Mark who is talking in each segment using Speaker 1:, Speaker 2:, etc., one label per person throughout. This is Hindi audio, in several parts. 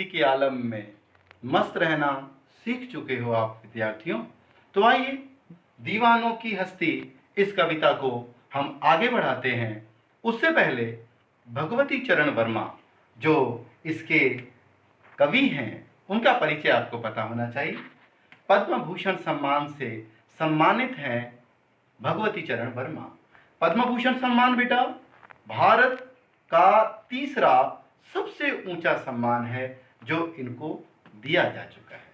Speaker 1: हस्ती के आलम में मस्त रहना सीख चुके हो आप विद्यार्थियों। तो आइए दीवानों की हस्ती इस कविता को हम आगे बढ़ाते हैं। उससे पहले भगवती चरण वर्मा जो इसके कवि हैं उनका परिचय आपको पता होना चाहिए। पद्म भूषण सम्मान से सम्मानित हैं भगवती चरण वर्मा। पद्म भूषण सम्मान बेटा भारत का तीसरा सबसे ऊंचा सम्मान है जो इनको दिया जा चुका है।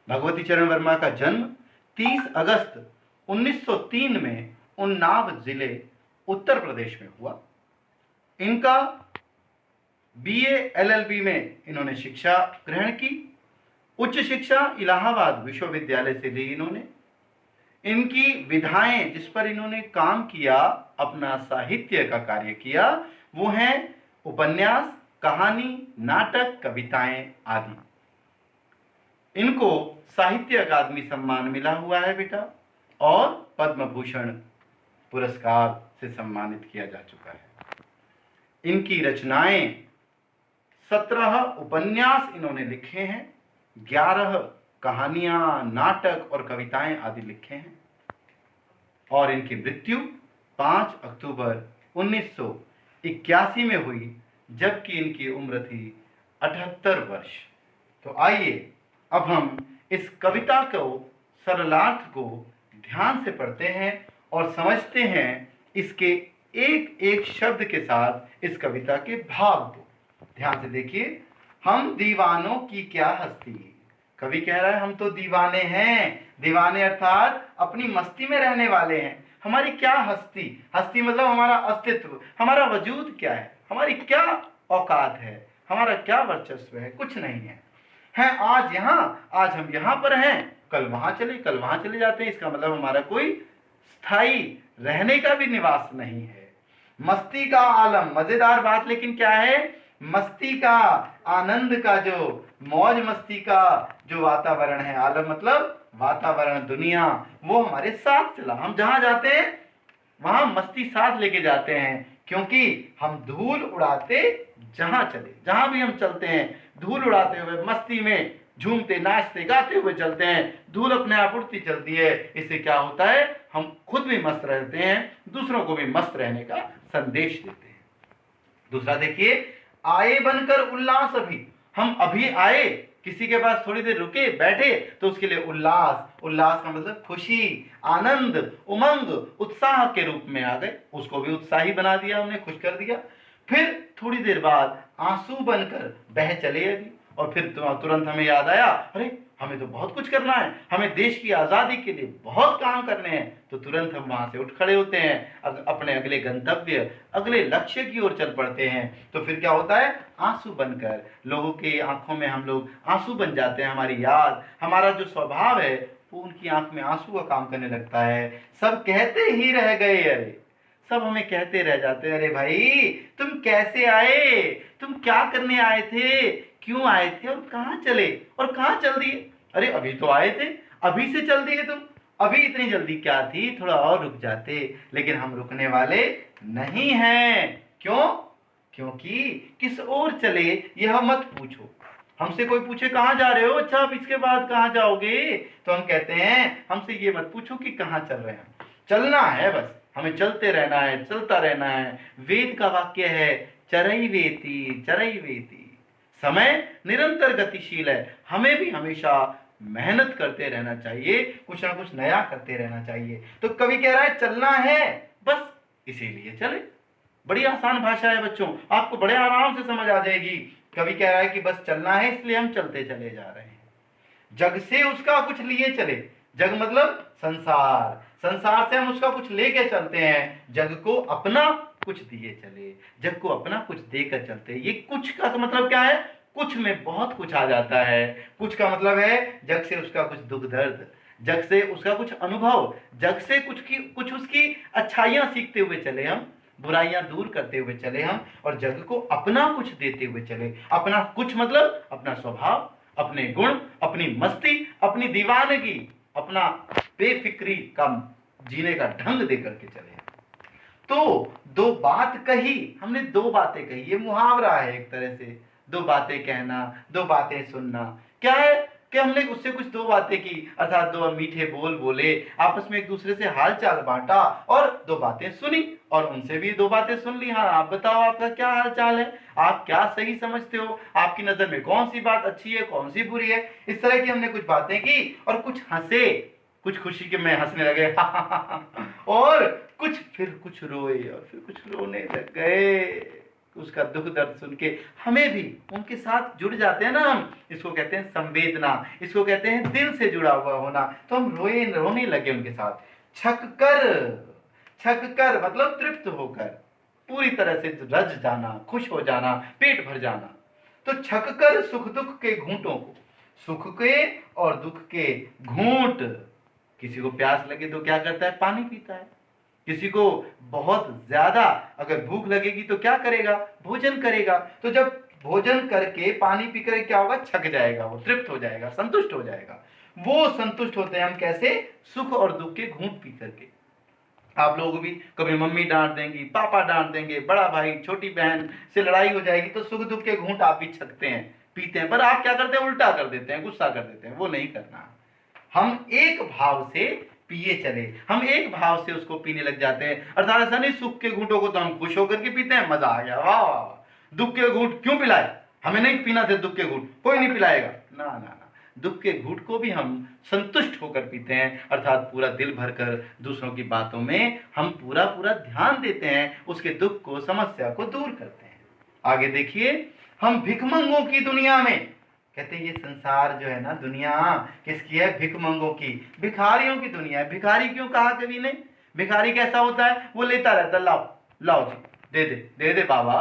Speaker 1: भगवती चरण वर्मा का जन्म 30 अगस्त 1903 में उन्नाव जिले उत्तर प्रदेश में हुआ। इनका बीए एलएलबी में इन्होंने शिक्षा ग्रहण की। उच्च शिक्षा इलाहाबाद विश्वविद्यालय से ली इन्होंने। इनकी विधाएं जिस पर इन्होंने काम किया, अपना साहित्य का कार्य किया, वो हैं उपन्यास, कहानी, नाटक, कविताएं आदि। इनको साहित्य अकादमी सम्मान मिला हुआ है बेटा और पद्म भूषण पुरस्कार से सम्मानित किया जा चुका है। इनकी रचनाएं 17 उपन्यास इन्होंने लिखे हैं, 11 कहानियां, नाटक और कविताएं आदि लिखे हैं और इनकी मृत्यु 5 अक्टूबर 1981 में हुई जबकि इनकी उम्र थी 78 वर्ष। तो आइए अब हम इस कविता को सरलार्थ को ध्यान से पढ़ते हैं और समझते हैं इसके एक एक शब्द के साथ इस कविता के भाव को। ध्यान से देखिए। हम दीवानों की क्या हस्ती। कवि कह रहा है हम तो दीवाने हैं। दीवाने अर्थात अपनी मस्ती में रहने वाले हैं। हमारी क्या हस्ती। हस्ती मतलब हमारा अस्तित्व, हमारा वजूद क्या है, हमारी क्या औकात है, हमारा क्या वर्चस्व है, कुछ नहीं है। आज यहाँ, आज हम यहाँ पर हैं, कल वहां चले जाते हैं। इसका मतलब हमारा कोई स्थायी रहने का भी निवास नहीं है। मस्ती का आलम, मजेदार बात लेकिन क्या है, मस्ती का, आनंद का, जो मौज मस्ती का जो वातावरण है, आलम मतलब वातावरण, दुनिया, वो हमारे साथ चला। हम जहां जाते हैं वहां मस्ती साथ लेके जाते हैं क्योंकि हम धूल उड़ाते जहां भी हम चलते हैं, धूल उड़ाते हुए मस्ती में झूमते नाचते गाते हुए चलते हैं। धूल अपने आप उड़ती चलती है। इससे क्या होता है, हम खुद भी मस्त रहते हैं, दूसरों को भी मस्त रहने का संदेश देते हैं। दूसरा देखिए, आए बनकर उल्लास अभी। हम अभी आए, किसी के पास थोड़ी देर रुके बैठे तो उसके लिए उल्लास, उल्लास का मतलब खुशी, आनंद, उमंग, उत्साह के रूप में आ गए। उसको भी उत्साही बना दिया हमने, खुश कर दिया। फिर थोड़ी देर बाद आंसू बनकर बह चले अभी, और फिर तुरंत हमें याद आया, अरे हमें तो बहुत कुछ करना है, हमें देश की आजादी के लिए बहुत काम करने हैं। तो तुरंत हम वहां से उठ खड़े होते हैं, अपने अगले गंतव्य, अगले लक्ष्य की ओर चल पड़ते हैं। तो फिर क्या होता है, आंसू बनकर लोगों की आंखों में हम लोग आंसू बन जाते हैं। हमारी याद, हमारा जो स्वभाव है वो उनकी आंख में आंसू का काम करने लगता है। सब कहते ही रह गए, अरे सब हमें कहते रह जाते हैं, अरे भाई तुम कैसे आए, तुम क्या करने आए थे, क्यों आए थे और कहां चले और कहां चल दिए। अरे अभी तो आए थे, अभी से चल दिए तुम, अभी इतनी जल्दी क्या थी, थोड़ा और रुक जाते। लेकिन हम रुकने वाले नहीं हैं। क्यों? क्योंकि किस ओर चले यह मत पूछो। हमसे कोई पूछे कहां जा रहे हो, अच्छा अब इसके बाद कहां जाओगे, तो हम कहते हैं हमसे ये मत पूछो कि कहां चल रहे हैं। चलना है बस, हमें चलते रहना है, चलता रहना है। वेद का वाक्य है, चरैवेति चरैवेति। समय निरंतर गतिशील है, हमें भी हमेशा मेहनत करते रहना चाहिए, कुछ ना कुछ नया करते रहना चाहिए। तो कवि कह रहा है चलना है बस, इसीलिए चले। बड़ी आसान भाषा है बच्चों, आपको बड़े आराम से समझ आ जाएगी। कवि कह रहा है कि बस चलना है, इसलिए हम चलते चले जा रहे हैं। जग से उसका कुछ लिए चले। जग मतलब संसार, संसार से हम उसका कुछ लेके चलते हैं। जग को अपना कुछ दिए चले, जग को अपना कुछ देकर चलते हैं। ये कुछ का तो मतलब क्या है, कुछ में बहुत कुछ आ जाता है। कुछ का मतलब है जग से उसका कुछ दुख दर्द, जग से उसका कुछ अनुभव, जग से कुछ उसकी अच्छाइयां सीखते हुए चले हम, बुराइयां दूर करते हुए चले हम, और जग को अपना कुछ देते हुए चले। अपना कुछ मतलब अपना स्वभाव, अपने गुण, अपनी मस्ती, अपनी दीवानगी, अपना बेफिक्री का जीने का ढंग दे करके चले। तो दो बात कही हमने, दो बातें कही, ये मुहावरा है एक तरह से। दो बातें कहना, दो बातें सुनना। क्या है कि हमने उससे कुछ दो बातें की, अर्थात दो मीठे बोल बोले, आपस में एक दूसरे से हाल चाल बांटा और दो बातें सुनी, और उनसे भी दो बातें सुन ली। हाँ, आप बताओ आपका क्या हाल चाल है, आप क्या सही समझते हो, आपकी नजर में कौन सी बात अच्छी है, कौन सी बुरी है। इस तरह की हमने कुछ बातें की और कुछ हंसे, कुछ खुशी के में हंसने लगे और कुछ रोए और फिर कुछ रोने लग गए। उसका दुख दर्द सुन के हमें भी उनके साथ जुड़ जाते हैं ना हम, इसको कहते हैं संवेदना, इसको कहते हैं दिल से जुड़ा हुआ होना। तो हम रोने लगे उनके साथ। छक कर मतलब तृप्त होकर, पूरी तरह से रज जाना, खुश हो जाना, पेट भर जाना। तो छक कर सुख दुख के घूंटों को, सुख के और दुख के घूंट। किसी को प्यास लगे तो क्या करता है, पानी पीता है। किसी को बहुत ज्यादा अगर भूख लगेगी तो क्या करेगा, भोजन करेगा। तो जब भोजन करके पानी पीकर क्या होगा, छक जाएगा, वो तृप्त हो जाएगा, संतुष्ट हो जाएगा। वो संतुष्ट होते हैं हम कैसे, सुख और दुख के घूंट पी करके। आप लोगों को भी कभी मम्मी डांट देंगी, पापा डांट देंगे, बड़ा भाई छोटी बहन से लड़ाई हो जाएगी तो सुख दुख के घूंट आप भी छकते हैं, पीते हैं। पर आप क्या करते हैं, उल्टा कर देते हैं, गुस्सा कर देते हैं। वो नहीं करना। हम एक भाव से पिए चले, हम एक भाव से उसको पीने लग जाते हैं। अर्थात ऐसा नहीं सुख के घूंटों को तो हम खुश होकर के पीते हैं, मजा आ गया, वाह वाह वाह। दुख के घूंट क्यों पिलाए, हमें नहीं पीना थे दुख के घूंट, कोई नहीं पिलाएगा, ना ना ना। दुख के घूंट को भी हम संतुष्ट होकर पीते हैं, अर्थात पूरा दिल भरकर दूसरों की बातों में हम पूरा पूरा ध्यान देते हैं, उसके दुख को, समस्या को दूर करते हैं। आगे देखिए, हम भिखमंगों की दुनिया में, कहते हैं ये संसार जो है ना, दुनिया किसकी है, भिखमंगों की, भिखारियों की दुनिया है। भिखारी क्यों कहा कवि ने, भिखारी कैसा होता है, वो लेता रहता, लाओ लाओ जी, दे दे बाबा,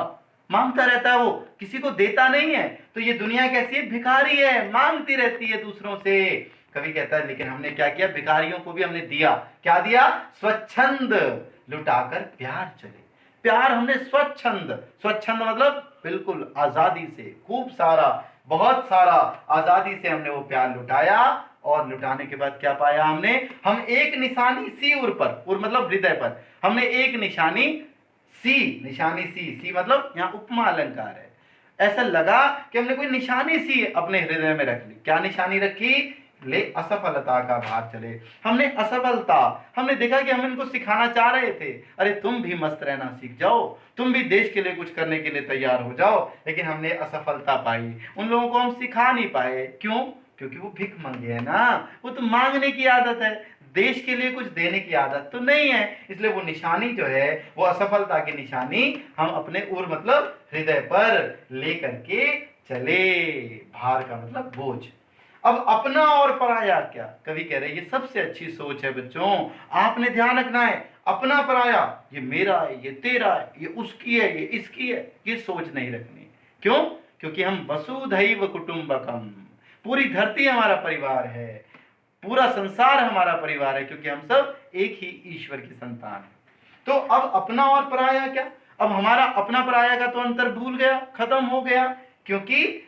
Speaker 1: मांगता रहता है, वो किसी को देता नहीं है। तो ये दुनिया कैसी है, भिखारी है, मांगती रहती है दूसरों से। कवि कहता है लेकिन हमने क्या किया, भिखारियों को भी हमने दिया, क्या दिया, स्वच्छंद, लुटाकर प्यार चले। प्यार हमने स्वच्छंद, स्वच्छंद मतलब बिल्कुल आजादी से, खूब सारा, बहुत सारा आजादी से हमने वो प्यार लुटाया। और लुटाने के बाद क्या पाया हमने, हम एक निशानी सी उर पर, उर मतलब हृदय पर, हमने एक निशानी सी मतलब यहाँ उपमा अलंकार है। ऐसा लगा कि हमने कोई निशानी सी अपने हृदय में रख ली। क्या निशानी रखी, ले असफलता का भार चले। हमने असफलता, हमने देखा कि हम इनको सिखाना चाह रहे थे, अरे तुम भी मस्त रहना सीख जाओ, तुम भी देश के लिए कुछ करने के लिए तैयार हो जाओ। लेकिन हमने असफलता पाई, उन लोगों को हम सिखा नहीं पाए। क्यों, क्योंकि वो भिख मंगे है ना, वो तो मांगने की आदत है, देश के लिए कुछ देने की आदत तो नहीं है। इसलिए वो निशानी जो है, वो असफलता की निशानी हम अपने उर मतलब हृदय पर लेकर के चले। भार का मतलब बोझ। अब अपना और पराया क्या, कवि कह रहे हैं ये सबसे अच्छी सोच है बच्चों, आपने ध्यान रखना है। अपना पराया, ये मेरा है, ये तेरा है, ये उसकी है, ये इसकी है, ये सोच नहीं रखनी। क्यों, क्योंकि हम वसुधैव कुटुंबकम, पूरी धरती हमारा परिवार है, पूरा संसार हमारा परिवार है, क्योंकि हम सब एक ही ईश्वर की संतान है। तो अब अपना और पराया क्या, अब हमारा अपना पराया का तो अंतर भूल गया, खत्म हो गया। क्योंकि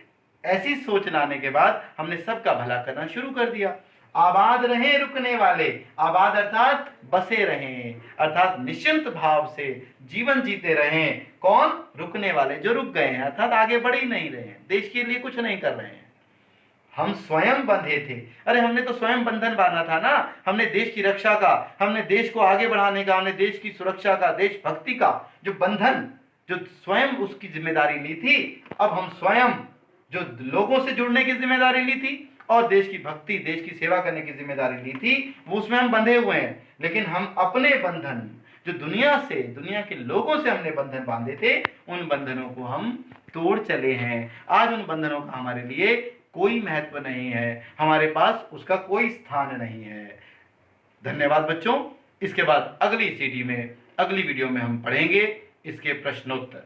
Speaker 1: ऐसी सोच लाने के बाद हमने सबका भला करना शुरू कर दिया। आबाद रहे रुकने वाले, आबाद अर्थात बसे रहें, अर्थात निश्चिंत भाव से जीवन जीते रहें। कौन, रुकने वाले, जो रुक गए हैं, अर्थात आगे बढ़ ही नहीं रहे हैं, देश के लिए कुछ नहीं कर रहे हैं। हम स्वयं बंधे थे, अरे हमने तो स्वयं बंधन बांधा था ना, हमने देश की रक्षा का, हमने देश को आगे बढ़ाने का, हमने देश की सुरक्षा का, देशभक्ति का जो बंधन, जो स्वयं उसकी जिम्मेदारी ली थी। अब हम स्वयं जो लोगों से जुड़ने की जिम्मेदारी ली थी और देश की भक्ति, देश की सेवा करने की जिम्मेदारी ली थी, वो उसमें हम बंधे हुए हैं। लेकिन हम अपने बंधन, जो दुनिया से, दुनिया के लोगों से हमने बंधन बांधे थे, उन बंधनों को हम तोड़ चले हैं। आज उन बंधनों का हमारे लिए कोई महत्व नहीं है, हमारे पास उसका कोई स्थान नहीं है। धन्यवाद बच्चों। इसके बाद अगली सीडी में, अगली वीडियो में हम पढ़ेंगे इसके प्रश्नोत्तर।